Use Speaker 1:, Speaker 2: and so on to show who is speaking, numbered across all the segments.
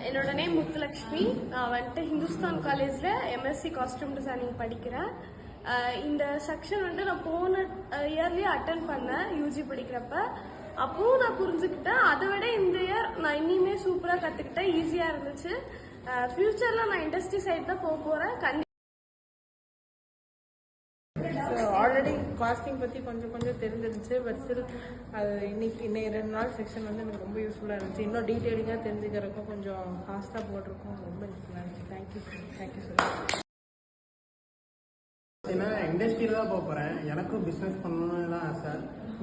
Speaker 1: என்னோட நேம் முத்துலக்ஷ்மி. நான் வந்துட்டு ஹிந்துஸ்தான் காலேஜில் எம்எஸ்சி காஸ்டியூம் டிசைனிங் படிக்கிறேன். இந்த செக்ஷன் வந்துட்டு நான் போன இயர்லேயே அட்டன் பண்ணேன் யூஜி படிக்கிறப்ப. அப்பவும் நான் புரிஞ்சுக்கிட்டேன். அதை விட இந்த இயர் நான் இனிமே சூப்பராக கற்றுக்கிட்டேன். ஈஸியாக இருந்துச்சு. ஃபியூச்சரில் நான் இண்டஸ்ட்ரி சைடு தான் போக போகிறேன்.
Speaker 2: ஆல்ரெடி காஸ்டிங் பற்றி கொஞ்சம் தெரிஞ்சிருந்துச்சு. பட் ஸ்டில் அது இன்னைக்கு 2 நாள் செக்ஷன் வந்து எனக்கு ரொம்ப யூஸ்ஃபுல்லாக இருந்துச்சு. இன்னும் டீட்டெயிலிங்காக தெரிஞ்சுக்கிறதுக்கும் கொஞ்சம் ஃபாஸ்ட்டாக போட்டிருக்கோம். ரொம்ப யூஸ்ஃபுல்லாக இருந்துச்சு. Thank you sir.
Speaker 3: ஏன்னா இண்டஸ்ட்ரியில் தான் போக போகிறேன். எனக்கும் பிஸ்னஸ் பண்ணணும்னு தான் ஆசை.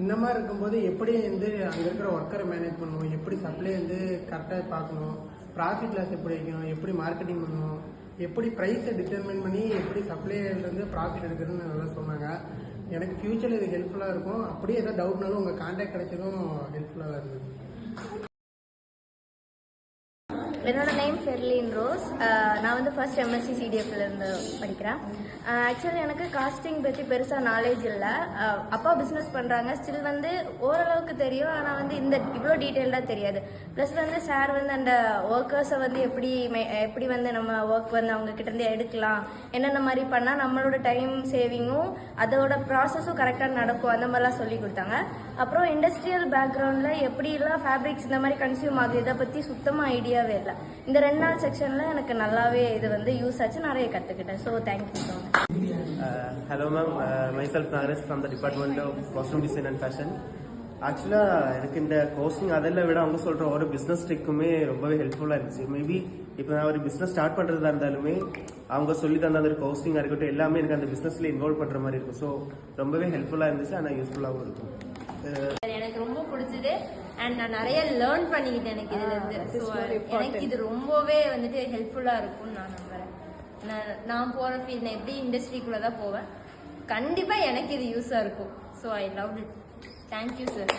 Speaker 3: இந்த மாதிரி இருக்கும்போது எப்படி வந்து அங்கே இருக்கிற ஒர்க்கரை மேனேஜ் பண்ணணும், எப்படி சப்ளை வந்து கரெக்டாக பார்க்கணும், ப்ராஃபிட் லாஸ் எப்படி வைக்கணும், எப்படி மார்க்கெட்டிங் பண்ணணும், எப்படி ப்ரைஸை டிட்டர்மைன் பண்ணி எப்படி சப்ளைலேருந்து ப்ராஃபிட் எடுக்கிறதுன்னு நல்லா சொன்னாங்க. எனக்கு ஃப்யூச்சரில் இது ஹெல்ப்ஃபுல்லாக இருக்கும். அப்படியே எதாவது டவுட்னாலும் உங்கள் கான்டாக்ட் கிடைச்சதும் ஹெல்ப்ஃபுல்லாக இருந்தது.
Speaker 4: என்னோட நேம் ஃபெர்லின் ரோஸ். நான் வந்து ஃபர்ஸ்ட் எம்எஸ்சி சிடிஎஃப்லேருந்து படிக்கிறேன். ஆக்சுவலி எனக்கு காஸ்டிங் பற்றி பெருசாக நாலேஜ் இல்லை. அப்பா பிஸ்னஸ் பண்ணுறாங்க. ஸ்டில் வந்து ஓரளவுக்கு தெரியும். ஆனால் வந்து இவ்வளோ டீட்டெயில்டாக தெரியாது. ப்ளஸ் வந்து சார் வந்து அந்த ஒர்க்கர்ஸை வந்து எப்படி வந்து நம்ம ஒர்க் வந்து அவங்க கிட்டேருந்து எடுக்கலாம், என்னென்ன மாதிரி பண்ணால் நம்மளோட டைம் சேவிங்கும் அதோட ப்ராசஸும் கரெக்டாக நடக்கும், அந்த மாதிரிலாம் சொல்லி கொடுத்தாங்க. அப்புறம் இண்டஸ்ட்ரியல் பேக்ரவுண்டில் எப்படிலாம் ஃபேப்ரிக்ஸ் இந்த மாதிரி கன்சியூம் ஆகுது இதை பற்றி சுத்தமாக ஐடியாவே இல்லை. இந்த 2 நாள் செக்ஷனில் எனக்கு நல்லாவே இது வந்து யூஸ் ஆச்சு, நிறைய கற்றுக்கிட்டேன். So thank you so much.
Speaker 5: Hello ma'am, myself Naresh from the Department of Costume Design and Fashion. ஆக்சுவலாக எனக்கு இந்த கோஸ்டிங் அதெல்லாம் விட அவங்க சொல்கிற ஒரு பிஸ்னஸ் ட்ரிக்குமே ரொம்பவே ஹெல்ப்ஃபுல்லாக இருந்துச்சு. மேபி இப்போ நான் ஒரு பிஸ்னஸ் ஸ்டார்ட் பண்ணுறதா இருந்தாலுமே அவங்க சொல்லி தந்த அந்த கோஸ்டிங்காக இருக்கட்டும் எல்லாமே எனக்கு அந்த பிஸ்னஸில் இன்வால்வ் பண்ணுற மாதிரி இருக்கும். ஸோ ரொம்பவே ஹெல்ப்ஃபுல்லாக இருந்துச்சு, ஆனால் யூஸ்ஃபுல்லாகவும் இருக்கும்.
Speaker 6: எனக்கு ரொம்ப பிடிச்சது அண்ட் நான் நிறைய லேர்ன் பண்ணிக்கிட்டேன் எனக்கு இதுல இருந்து. எனக்கு இது ரொம்பவே வந்துட்டு ஹெல்ப்ஃபுல்லா இருக்கும்னு நான் நம்புறேன். நான் போற ஃபீல்ட் நான் எப்படி இண்டஸ்ட்ரிக்குள்ள தான் போவேன். கண்டிப்பா எனக்கு இது யூஸா இருக்கும். So I love it. Thank you sir.